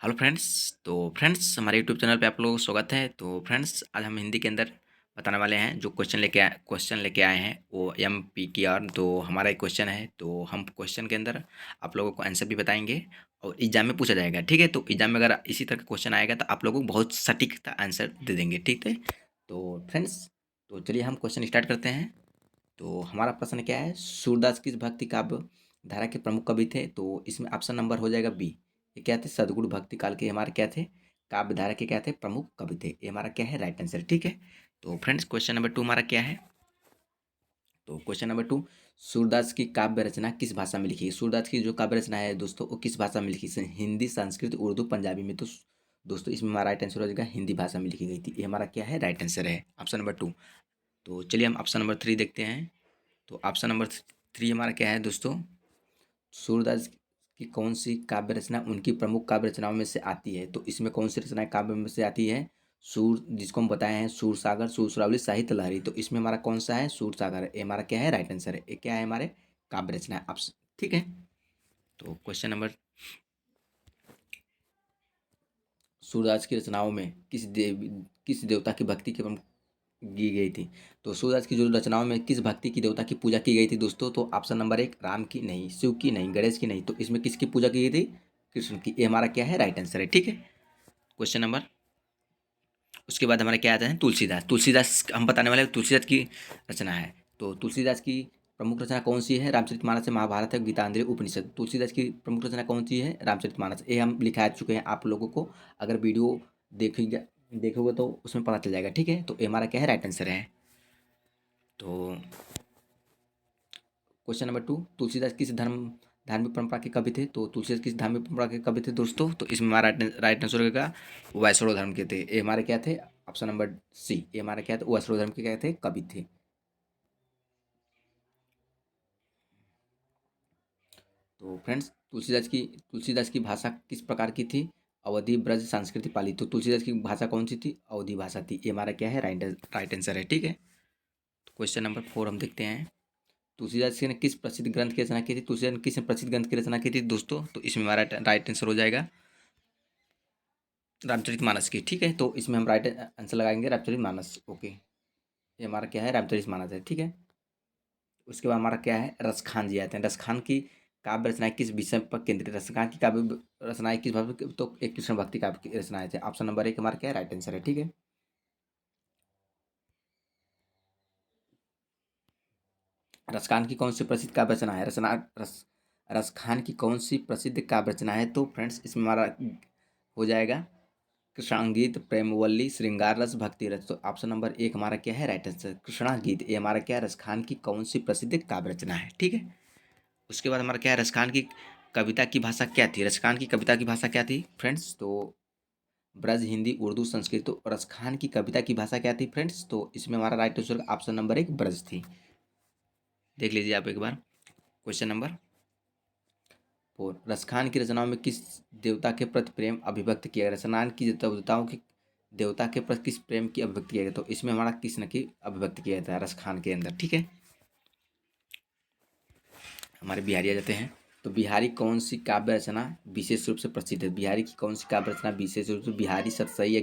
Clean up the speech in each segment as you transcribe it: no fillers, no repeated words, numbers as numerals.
Hello friends. तो friends, हमारे YouTube channel पे आप लोगों का स्वागत है। तो फ्रेंड्स, आज हम हिंदी के अंदर बताने वाले हैं जो क्वेश्चन लेके आए हैं वो MPTR। तो हमारा एक क्वेश्चन है, तो हम क्वेश्चन के अंदर आप लोगों को आंसर भी बताएंगे और एग्जाम में पूछा जाएगा। ठीक है, तो एग्जाम में अगर इसी तरह का क्वेश्चन आएगा तो आप लोगों को बहुत सटीक आंसर दे देंगे। ठीक है, तो फ्रेंड्स, तो चलिए हम क्वेश्चन स्टार्ट करते हैं। तो हमारा प्रश्न क्या है, सूरदास किस भक्ति काव्य धारा के प्रमुख कवि थे? तो इसमें ऑप्शन नंबर हो जाएगा बी। ये क्या थे? सदगुरु भक्ति काल के हमारे क्या थे? काव्य धारा के क्या थे? प्रमुख कवि थे। ये हमारा क्या है? Right answer. ठीक है, तो फ्रेंड्स, क्वेश्चन नंबर 2 हमारा क्या है? तो क्वेश्चन नंबर 2, सूरदास की काव्य रचना किस भाषा में लिखी है? सूरदास की जो काव्य रचना है दोस्तों, वो किस भाषा में लिखी है? हिंदी, संस्कृत, उर्दू, पंजाबी में। तो दोस्तों, इसमें हमारा राइट आंसर हो जाएगा हिंदी भाषा में लिखी गई थी। ये हमारा क्या है? राइट आंसर है, ऑप्शन नंबर 2। तो चलिए हम ऑप्शन नंबर 3 देखते हैं। तो ऑप्शन नंबर 3 हमारा क्या है दोस्तों? सूरदास की कौन सी काव्य रचना उनकी प्रमुख काव्य रचनाओं में से आती है? तो इसमें कौन सी रचना काव्य में से आती है? सूर, जिसको हम बताए हैं सूर सागर, सुरसरावली, साहित्य लहरी। तो इसमें हमारा कौन सा है? सूर सागर। ये हमारा क्या है? राइट आंसर है। ये क्या है? हमारे काव्य रचना है। ऑप्शन, ठीक है। तो क्वेश्चन नंबर, सूरदास की रचनाओं में किस देवता की भक्ति की की गई थी? तो सूरदास की जो रचनाओं में किस भक्ति की देवता की पूजा की गई थी दोस्तों? तो ऑप्शन नंबर 1, राम की नहीं, शिव की नहीं, गणेश की नहीं। तो इसमें किसकी पूजा की गई थी? कृष्ण की। ये हमारा क्या है? राइट आंसर है। ठीक है, क्वेश्चन नंबर, उसके बाद हमारा क्या आता है? तुलसीदास। तुलसीदास हम बताने वाले हैं, तुलसीदास की रचना है। तो तुलसीदास की प्रमुख रचना कौन सी है? रामचरितमानस है, महाभारत है, गीतांजलि, उपनिषद। तुलसीदास की प्रमुख रचना कौन सी है? रामचरितमानस। ये हम लिखा चुके हैं आप लोगों को, अगर वीडियो देखिएगा देखोगे तो उसमें पता चल जाएगा। ठीक है, तो ये हमारा क्या है? राइट आंसर है। तो क्वेश्चन नंबर 2, तुलसीदास किस धार्मिक परंपरा के कवि थे? तो तुलसीदास किस धार्मिक परंपरा के कवि थे दोस्तों? तो इसमें हमारा राइट आंसर होगा वैष्णव धर्म के थे। ये हमारे क्या थे? Option number C. ये हमारे क्या थे? वैष्णव धर्म के क्या थे? कवि थे। तो फ्रेंड्स, तुलसीदास की भाषा किस प्रकार की थी? अवधि, ब्रज, संस्कृति, पाली। तो तुलसीदास की भाषा कौन सी थी? अवधि भाषा थी। ये हमारा क्या है? राइट आंसर है। ठीक है, तो क्वेश्चन नंबर 4 हम देखते हैं। तुलसीदास ने किस प्रसिद्ध ग्रंथ की रचना की थी? तुलसीदास ने किस प्रसिद्ध ग्रंथ की रचना की थी दोस्तों? तो इसमें हमारा राइट आंसर हो जाएगा रामचरितमानस की। ठीक है, तो इसमें हम राइट आंसर लगाएंगे रामचरितमानस। ओके, ये हमारा क्या है? रामचरितमानस है। ठीक है, उसके बाद हमारा क्या है? रसखान जी आते हैं। रसखान की काव्य रचनाएं किस विषय पर केंद्रित है? रसखान की काव्य रचनाएं किस भाव पर? तो एक कृष्ण भक्ति काव्य की रचनाएं थे। ऑप्शन नंबर 1 हमारा क्या है? राइट आंसर है। ठीक है, रसखान की कौन सी प्रसिद्ध काव्य रचना है? रसखान की कौन सी प्रसिद्ध काव्य रचना है? तो फ्रेंड्स, इसमें हमारा हो जाएगा कृष्णांगीत, प्रेमवल्ली, श्रृंगार रस, भक्ति रस। तो ऑप्शन नंबर 1 हमारा क्या है? Right answer, Krishnageet. ये हमारा क्या है? रसखान की कौन सी प्रसिद्ध काव्य रचना है? ठीक है, उसके बाद हमारा क्या है? रसखान की कविता की भाषा क्या थी? रसखान की कविता की भाषा क्या थी फ्रेंड्स? तो ब्रज, हिंदी, उर्दू, संस्कृत। तो रसखान की कविता की भाषा क्या थी फ्रेंड्स? तो इसमें हमारा right answer option number 1 Braj थी। देख लीजिए आप एक बार। क्वेश्चन नंबर 4, रसखान की रचनाओं में किस देवता के प्रति प्रेम अभिव्यक्त किया गया? रसखान की देवताओं की देवता के प्रति किस प्रेम की अभिव्यक्ति किया गया? तो इसमें हमारा कृष्ण की अभिव्यक्ति किया जाता है रसखान के अंदर। ठीक है, हमारे बिहारी आ जाते हैं। तो बिहारी कौन सी काव्य रचना विशेष रूप से प्रसिद्ध है? बिहारी की कौन सी काव्य रचना विशेष रूप से? बिहारी सतसई या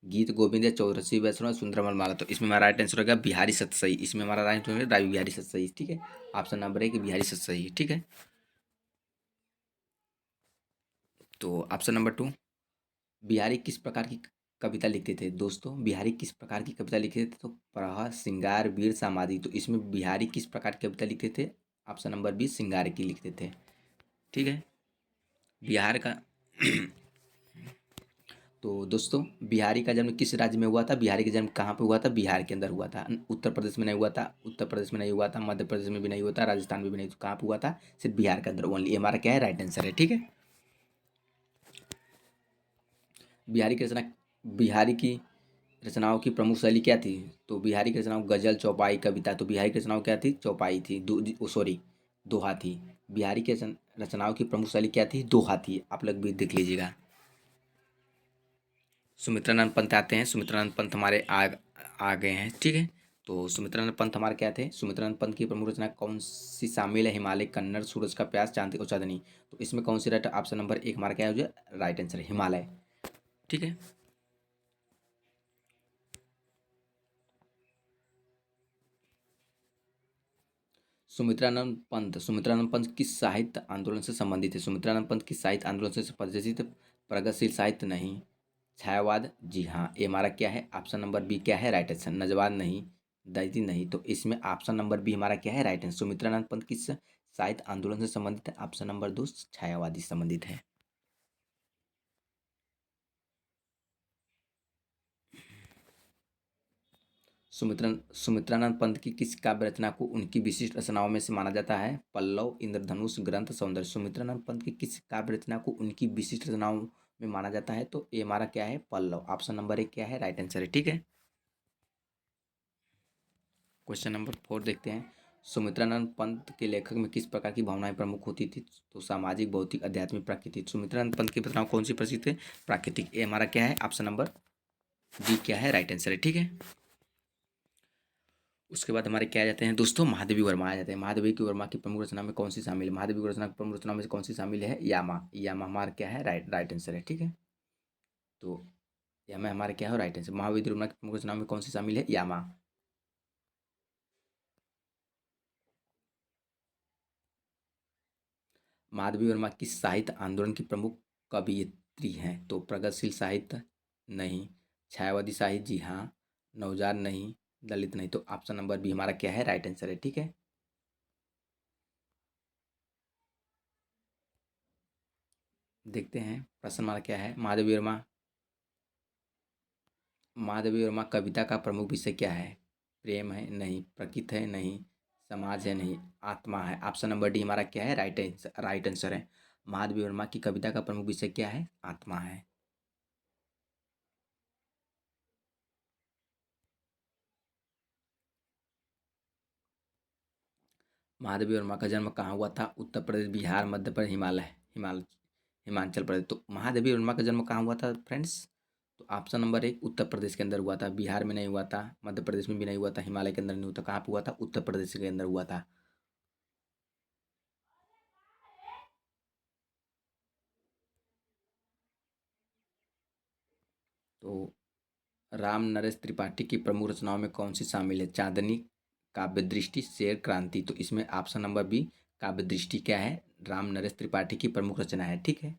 गीत गोविंद या चौरसी वैष्णव, सुंदरमल माला। तो इसमें हमारा राइट आंसर होगा बिहारी सतसई। इसमें हमारा राइट आंसर है बिहारी सतसई। ठीक है, ऑप्शन नंबर 1 बिहारी सतसई। ठीक है, तो ऑप्शन नंबर 2, बिहारी किस प्रकार की कविता लिखते थे दोस्तों? बिहारी किस प्रकार की कविता लिखते थे? तो प्रहर, श्रृंगार, वीर, समाधि। तो इसमें बिहारी किस प्रकार की कविता लिखते थे? ऑप्शन नंबर बी, श्रृंगार की लिखते थे। ठीक है, बिहार का तो दोस्तों, बिहारी का जन्म किस राज्य में हुआ था? बिहारी का जन्म कहाँ पे हुआ था? बिहार के अंदर हुआ था। उत्तर प्रदेश में नहीं हुआ था, उत्तर प्रदेश में नहीं हुआ था, मध्य प्रदेश में भी नहीं हुआ था, राजस्थान में भी नहीं। तो कहाँ पे हुआ था? सिर्फ बिहार के अंदर ओनली। ये हमारा क्या है? राइट आंसर है। ठीक है, बिहारी की रचना बिहारी की रचनाओं की प्रमुख शैली क्या थी? तो बिहारी की रचनाओं गजल, चौपाई, कविता। तो बिहारी की रचनाओं क्या थी? चौपाई थी। सॉरी, दोहा थी। बिहारी की रचनाओं की प्रमुख शैली क्या थी? दोहा थी। आप लोग भी देख लीजिएगा। सुमित्रानंद पंत आते हैं। सुमित्रानंद पंत हमारे आ गए हैं। ठीक है, तो सुमित्रानंद पंत हमारे क्या थे? सुमित्रानंद पंत की प्रमुख रचना कौन सी शामिल है? हिमालय, कन्नड़, सूरज का प्यास, चांद और चांदनी। तो इसमें कौन सी राइट? ऑप्शन नंबर एक हमारा क्या है? राइट आंसर है हिमालय। ठीक है। सुमित्रानंद पंत किस साहित्य आंदोलन से संबंधित है? सुमित्रानंद पंत किस साहित्य आंदोलन से परिचित? प्रगतिशील साहित्य नहीं। छायावाद जी हाँ। ये हमारा क्या है? ऑप्शन नंबर बी क्या है? Right answer. नजवाद नहीं, दैती नहीं। तो इसमें ऑप्शन नंबर बी हमारा क्या है? Right answer. सुमित्रानंद पंत किस साहित्य आंदोलन से संबंधित है? ऑप्शन नंबर दो छायावादी संबंधित है। सुमित्रानंद पंत की किस काव्य रचना को उनकी विशिष्ट रचनाओं में से माना जाता है? पल्लव, इंद्रधनुष, ग्रंथ, सौंदर्य। सुमित्रानंद पंत की किस काव्य रचना को उनकी विशिष्ट रचनाओं में माना जाता है? तो ये हमारा क्या है? पल्लव। ऑप्शन नंबर एक क्या है? राइट आंसर है। ठीक है। क्वेश्चन नंबर 4 देखते हैं। सुमित्रानंद पंत के लेखक में किस प्रकार की भावनाएं प्रमुख होती थी? तो सामाजिक, भौतिक, आध्यात्मिक, प्राकृतिक। सुमित्रानंद पंत की रचनाओं कौन सी प्रसिद्ध है? प्राकृतिक। ये हमारा क्या है? ऑप्शन नंबर डी क्या है? राइट आंसर है। ठीक है। उसके बाद हमारे क्या आ जाते हैं दोस्तों? महादेवी वर्मा आ जाते हैं। महादेवी की वर्मा की प्रमुख रचना में कौन सी शामिल है? महादेवी की रचना की प्रमुख रचना में से कौन सी शामिल है? यामा। यामा हमारा क्या है? राइट आंसर है। ठीक है। तो यामा हमारा क्या है? Right answer. महादेवी वर्मा की प्रमुख रचना में कौन सी शामिल है? यामा। माधवी वर्मा किस साहित्य आंदोलन की प्रमुख कवयित्री हैं? तो प्रगतिशील साहित्य नहीं। छायावादी साहित्य जी हाँ। नवजात नहीं। दलित नहीं। तो ऑप्शन नंबर बी हमारा क्या है? राइट आंसर है। ठीक है। देखते हैं प्रश्न हमारा क्या है। महादेवी वर्मा, महादेवी वर्मा कविता का प्रमुख विषय क्या है? प्रेम है नहीं। प्रकृति है नहीं। समाज है नहीं। आत्मा है। ऑप्शन नंबर डी हमारा क्या है? राइट आंसर है। महादेवी वर्मा की कविता का प्रमुख विषय क्या है? आत्मा है। महादेवी वर्मा का जन्म कहाँ हुआ था? उत्तर प्रदेश, बिहार, मध्य प्रदेश, हिमाचल प्रदेश। तो महादेवी वर्मा का जन्म कहाँ हुआ था फ्रेंड्स? तो ऑप्शन नंबर एक उत्तर प्रदेश के अंदर हुआ था। बिहार में नहीं हुआ था, मध्य प्रदेश में भी नहीं हुआ था, हिमालय के अंदर नहीं हुआ था। कहाँ पे हुआ था? उत्तर प्रदेश के अंदर हुआ था। तो राम नरेश त्रिपाठी की प्रमुख रचनाओं में कौन सी शामिल है? चांदनी, काव्य दृष्टि, शेर, क्रांति। तो इसमें ऑप्शन नंबर बी काव्य दृष्टि क्या है? राम नरेश त्रिपाठी की प्रमुख रचना है। ठीक है।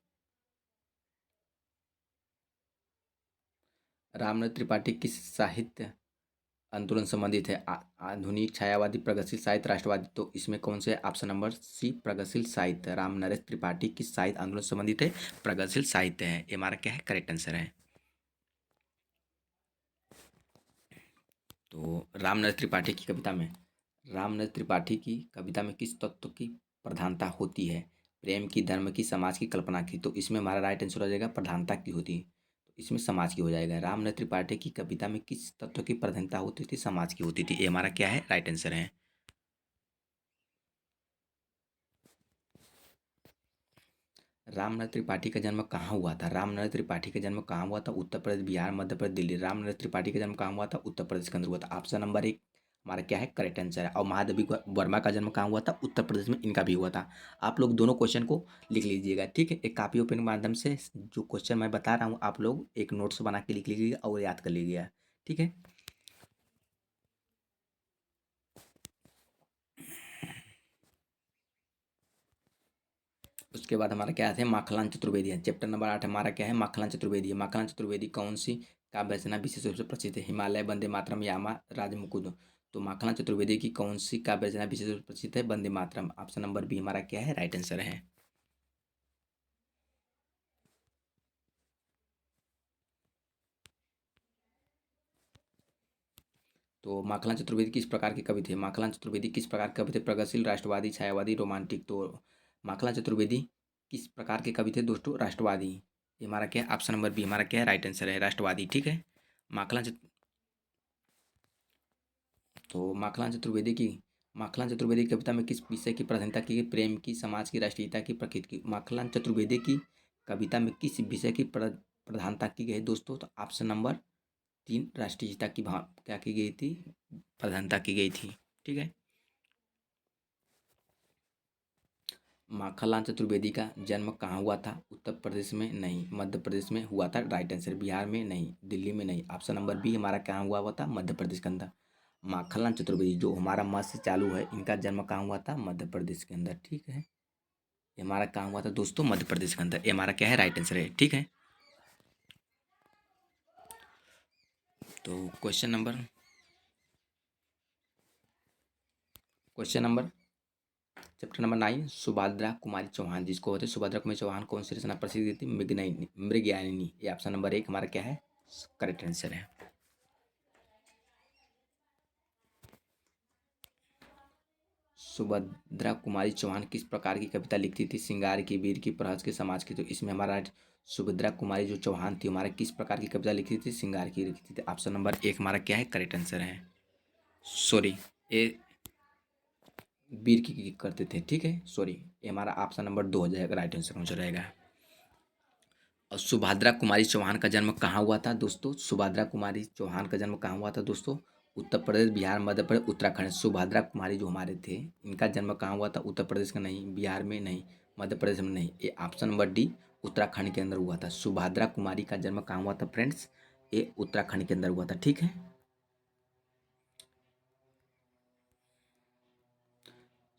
राम नरेश त्रिपाठी किस साहित्य आंदोलन संबंधित है? आधुनिक, छायावादी, प्रगतिशील साहित्य, राष्ट्रवादी। तो इसमें कौन से? ऑप्शन नंबर सी प्रगतिशील साहित्य। राम नरेश त्रिपाठी किस साहित्य आंदोलन से संबंधित है? प्रगतिशील साहित्य है। ये हमारा क्या है? करेक्ट आंसर है। तो राम नरेश त्रिपाठी की कविता में, राम नरेश त्रिपाठी की कविता में किस तत्व की प्रधानता होती है? प्रेम की, धर्म की, समाज की, कल्पना की। तो इसमें हमारा राइट आंसर हो जाएगा प्रधानता की होती। तो इसमें समाज की हो जाएगा। राम नरेश त्रिपाठी की कविता में किस तत्व की प्रधानता होती थी? समाज की होती थी। ये हमारा क्या है? राइट आंसर है। रामनरेश त्रिपाठी का जन्म कहाँ हुआ था? रामनरेश त्रिपाठी का जन्म कहाँ हुआ था? उत्तर प्रदेश, बिहार, मध्य प्रदेश, दिल्ली। रामनरेश त्रिपाठी का जन्म कहाँ हुआ था? उत्तर प्रदेश के अंदर हुआ था। ऑप्शन नंबर एक हमारा क्या है? करेक्ट आंसर है। और महादेवी वर्मा का जन्म कहाँ हुआ था? उत्तर प्रदेश में इनका भी हुआ था। आप लोग दोनों क्वेश्चन को लिख लीजिएगा। ठीक है। एक कॉपी ओपन के माध्यम से जो क्वेश्चन मैं बता रहा हूँ आप लोग एक नोट्स बना के लिख लीजिएगा और याद कर लीजिएगा। ठीक है। उसके बाद हमारा क्या है? माखनलाल चतुर्वेदी है। चैप्टर नंबर 8 हमारा क्या है? माखनलाल चतुर्वेदी है। माखनलाल चतुर्वेदी कौन सी काव्य रचना विशेष रूप से प्रसिद्ध है? हिमालय, वंदे मातरम, यामा, राजमुकुंद। तो माखनलाल चतुर्वेदी की कौन सी काव्य रचना विशेष रूप से प्रसिद्ध है? Vande Mataram. Option number B हमारा क्या है? राइट आंसर है। तो माखनलाल चतुर्वेदी किस प्रकार के कवि थे? माखनलाल चतुर्वेदी किस प्रकार के कवि थे? प्रगतिशील, राष्ट्रवादी, छायावादी, रोमांटिक। तो माखनलाल चतुर्वेदी किस प्रकार के कवि थे दोस्तों? राष्ट्रवादी। ये हमारा क्या है? ऑप्शन नंबर बी हमारा क्या है? राइट आंसर है, राष्ट्रवादी। ठीक है। माखनलाल तो माखनलाल चतुर्वेदी की कविता में किस विषय की प्राधान्यता की गई? प्रेम की, समाज की, राष्ट्रीयता की, प्रकृति की। माखनलाल चतुर्वेदी की कविता में किस विषय की प्रधानता की गई दोस्तों? तो ऑप्शन नंबर 3 राष्ट्रीयता की क्या की गई थी, प्रधानता की गई थी। ठीक है। माखनलाल चतुर्वेदी का जन्म कहाँ हुआ था? उत्तर प्रदेश में नहीं, मध्य प्रदेश में हुआ था। Right answer. बिहार में नहीं, दिल्ली में नहीं। ऑप्शन नंबर बी हमारा कहाँ हुआ था? मध्य प्रदेश के अंदर। माखनलाल चतुर्वेदी जो हमारा म से चालू है, इनका जन्म कहाँ हुआ था? मध्य प्रदेश के अंदर। ठीक है। ये हमारा कहाँ हुआ था दोस्तों? मध्य प्रदेश के अंदर। ये हमारा क्या है? राइट आंसर है। ठीक है। तो question number chapter number 9, Subhadra Kumari Chauhan जिसको होते हैं सुभद्रा कुमारी चौहान कौन सी रचना प्रसिद्ध थी? मृगयानी। ये ऑप्शन नंबर 1 हमारा क्या है? करेक्ट आंसर है। सुभद्रा कुमारी चौहान किस प्रकार की कविता लिखती थी? श्रृंगार की, वीर की, प्रहसन की, समाज की। तो इसमें हमारा सुभद्रा कुमारी जो चौहान थी हमारा किस प्रकार की कविता लिखती थी? श्रृंगार की लिखती थी। ऑप्शन नंबर 1 हमारा क्या है? करेक्ट आंसर है। सॉरी, ये वीर की करते थे। ठीक है, सॉरी, ये हमारा ऑप्शन नंबर 2 हो जाएगा, राइट आंसर हो जाएगा। और सुभद्रा कुमारी चौहान का जन्म कहाँ हुआ था दोस्तों? सुभद्रा कुमारी चौहान का जन्म कहाँ हुआ था दोस्तों? उत्तर प्रदेश, बिहार, मध्य प्रदेश, उत्तराखंड। सुभद्रा कुमारी जो हमारे थे, इनका जन्म कहाँ हुआ था? उत्तर प्रदेश का नहीं, बिहार में नहीं, मध्य प्रदेश में नहीं। ये ऑप्शन नंबर डी उत्तराखंड के अंदर हुआ था। सुभद्रा कुमारी का जन्म कहाँ हुआ था फ्रेंड्स? ये उत्तराखंड के अंदर हुआ था। ठीक है।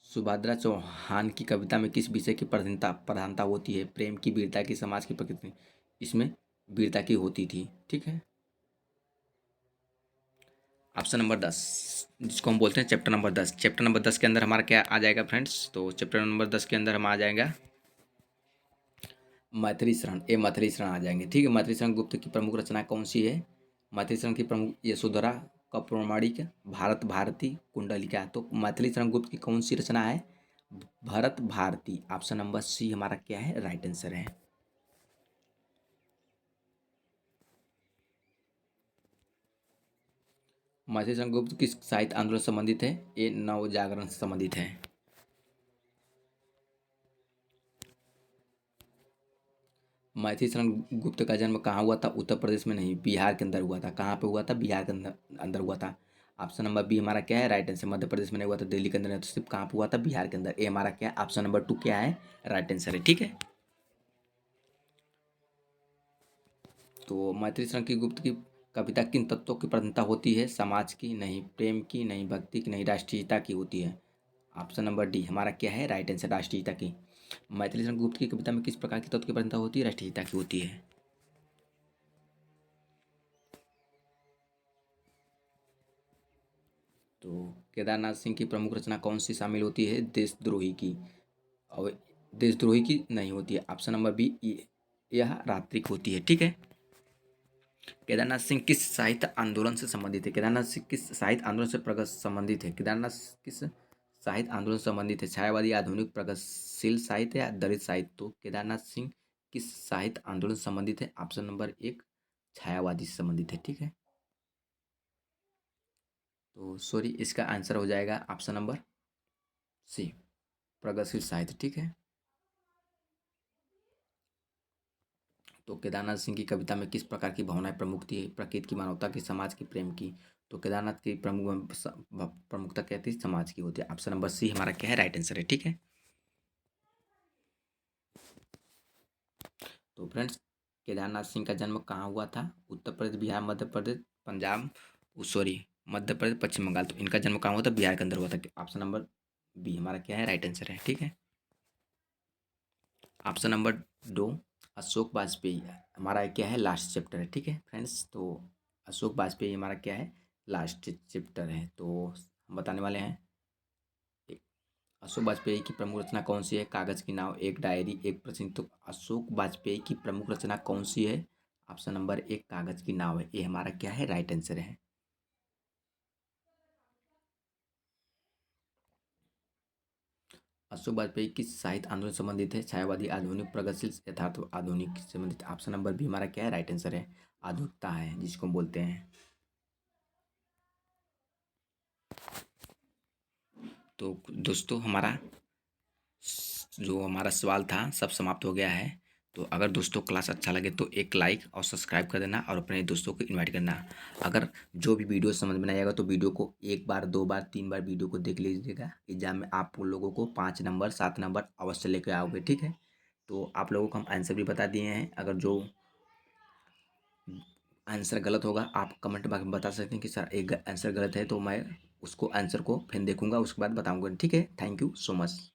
सुभद्रा चौहान की कविता में किस विषय की प्रधानता होती है? प्रेम की, वीरता की, समाज की, प्रकृति। इसमें वीरता की होती थी। ठीक है। ऑप्शन नंबर 10 जिसको हम बोलते हैं चैप्टर नंबर 10। चैप्टर नंबर 10 के अंदर हमारा क्या आ जाएगा फ्रेंड्स? तो चैप्टर नंबर 10 के अंदर हम आ जाएगा मैथिली शरण। ये मैथिली शरण आ जाएंगे। ठीक है। मैथिली शरण गुप्त की प्रमुख रचना कौन सी है? मैथिली शरण की प्रमुख यशोधरा कौमाणिक, भारत भारती, कुंडलिका। तो मैथिली शरण गुप्त की कौन सी रचना है? Bharat Bharati. Option number C हमारा क्या है? राइट आंसर है। मैथिली शरण गुप्त किस साहित्य आंदोलन से संबंधित है? ये नव जागरण से संबंधित है। मैथिली शरण गुप्त का जन्म कहाँ हुआ था? उत्तर प्रदेश में नहीं, बिहार के अंदर हुआ था। कहाँ पे हुआ था? बिहार के अंदर अंदर हुआ था। ऑप्शन नंबर बी हमारा क्या है? Right answer. मध्य प्रदेश में नहीं हुआ था, दिल्ली के अंदर नहीं, तो सिर्फ कहाँ पे हुआ था? बिहार के अंदर। ये हमारा क्या है? ऑप्शन नंबर 2 क्या है? राइट आंसर है। ठीक है। तो मैथिली शरण की गुप्त की कविता किन तत्वों की प्रधानता होती है? समाज की नहीं, प्रेम की नहीं, भक्ति की नहीं, राष्ट्रीयता की होती है। ऑप्शन नंबर डी हमारा क्या है? राइट आंसर, राष्ट्रीयता की। मैथिली शरण गुप्त की कविता में किस प्रकार के तत्व की प्रधानता होती है? राष्ट्रीयता की होती है। तो केदारनाथ सिंह की प्रमुख रचना कौन सी शामिल होती है? देशद्रोही की। और देशद्रोही की नहीं होती है। ऑप्शन नंबर बी यह रात्रिक होती है। ठीक है। केदारनाथ सिंह किस साहित्य आंदोलन से संबंधित है? केदारनाथ सिंह किस साहित्य आंदोलन से प्रगत संबंधित है? केदारनाथ किस साहित्य आंदोलन से संबंधित है? छायावादी, आधुनिक, प्रगतिशील साहित्य या दलित साहित्य। तो केदारनाथ सिंह किस साहित्य आंदोलन से संबंधित है? ऑप्शन नंबर 1 छायावादी से संबंधित है। ठीक है। तो सॉरी, इसका आंसर हो जाएगा ऑप्शन नंबर सी प्रगतिशील साहित्य। ठीक है। तो केदारनाथ सिंह की कविता में किस प्रकार की भावनाएं प्रमुख थी? प्रकृति की, मानवता की, समाज की, प्रेम की। तो केदारनाथ की प्रमुखता क्या थी? समाज की होती है। ऑप्शन नंबर सी हमारा क्या है? राइट आंसर है। ठीक है। तो फ्रेंड्स, केदारनाथ सिंह का जन्म कहाँ हुआ था? उत्तर प्रदेश, बिहार, मध्य प्रदेश, पंजाब, सॉरी, मध्य प्रदेश, पश्चिम बंगाल। तो इनका जन्म कहाँ हुआ था? बिहार के अंदर हुआ था। ऑप्शन नंबर बी हमारा क्या है? राइट आंसर है। ठीक है। ऑप्शन नंबर 2 अशोक वाजपेयी हमारा क्या है? लास्ट चैप्टर है। ठीक है फ्रेंड्स। तो अशोक वाजपेयी हमारा क्या है? लास्ट चैप्टर है। तो हम बताने वाले हैं अशोक वाजपेयी की प्रमुख रचना कौन सी है? कागज की नाव, एक डायरी, एक प्रश्न। तो अशोक वाजपेयी की प्रमुख रचना कौन सी है? ऑप्शन नंबर 1 कागज की नाव है। ये हमारा क्या है? राइट आंसर है। अशोक वाजपेयी किस साहित्य आंदोलन से संबंधित है? छायावादी, आधुनिक, प्रगतिशील, यथार्थ, आधुनिक से संबंधित। ऑप्शन नंबर बी हमारा क्या है? राइट आंसर है। आधुनिकता है जिसको हम बोलते हैं। तो दोस्तों, हमारा जो हमारा सवाल था सब समाप्त हो गया है। तो अगर दोस्तों क्लास अच्छा लगे तो एक लाइक और सब्सक्राइब कर देना और अपने दोस्तों को इनवाइट करना। अगर जो भी वीडियो समझ में नहीं आएगा तो वीडियो को 1 बार 2 बार 3 बार वीडियो को देख लीजिएगा। एग्जाम में आप लोगों को 5 नंबर 7 नंबर अवश्य लेके आओगे, ठीक है। तो आप लोगों को हम आंसर भी बता दिए हैं। अगर जो आंसर गलत होगा आप कमेंट बॉक्स में बता सकते हैं कि सर एक आंसर गलत है, तो मैं उसको आंसर को फिर देखूंगा, उसके बाद बताऊंगा, ठीक है। Thank you so much.